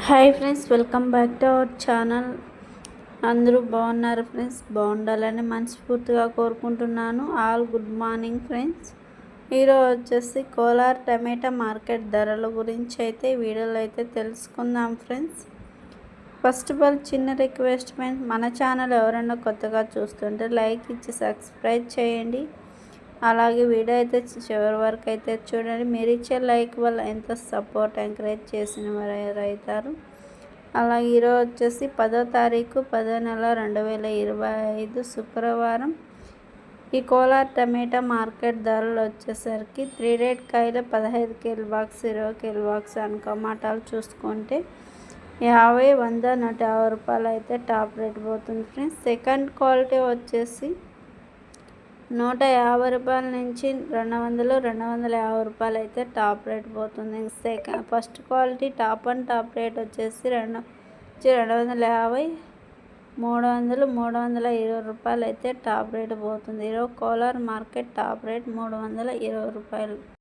Hi friends, welcome back to our channel. అందరూ బాగున్నారు friends. బాగుండాలని మనస్ఫూర్తిగా కోరుకుంటున్నాను. All good morning friends. ఈరోజు వచ్చేసి కోలార్ టమాటా మార్కెట్ ధరల గురించి అయితే వీడియోలో అయితే తెలుసుకుందాం ఫ్రెండ్స్. ఫస్ట్ ఆఫ్ ఆల్ చిన్న రిక్వెస్ట్ ఫ్రెండ్స్, మన ఛానల్ ఎవరైనా కొత్తగా చూస్తుంటే లైక్ ఇచ్చి సబ్స్క్రైబ్ చేయండి. అలాగే వీడియో అయితే చివరి వరకు అయితే చూడండి. మీరు ఇచ్చే లైక్ వల్ల ఎంత సపోర్ట్ ఎంకరేజ్ చేసిన వారు అవుతారు. అలాగే ఈరోజు వచ్చేసి 10వ తారీఖు 10వ నెల 2025 శుక్రవారం. ఈ కోలార్ టమాటా మార్కెట్ ధరలు వచ్చేసరికి 3 రేట్ కాయలు 15 కేజీ బాక్స్, 20 కేజీ బాక్స్ అని టమాటాలు చూసుకుంటే 50, 100, 150 రూపాయలు అయితే టాప్ రేట్ పోతుంది ఫ్రెండ్స్. సెకండ్ క్వాలిటీ వచ్చేసి 150 రూపాయల నుంచి 200, 250 రూపాయలు అయితే టాప్ రేట్ పోతుంది. ఫస్ట్ క్వాలిటీ టాప్ రేట్ వచ్చేసి 250, 300, 320 రూపాయలు అయితే టాప్ రేట్ పోతుంది. ఈరోజు కోలార్ మార్కెట్ టాప్ రేట్ 320 రూపాయలు.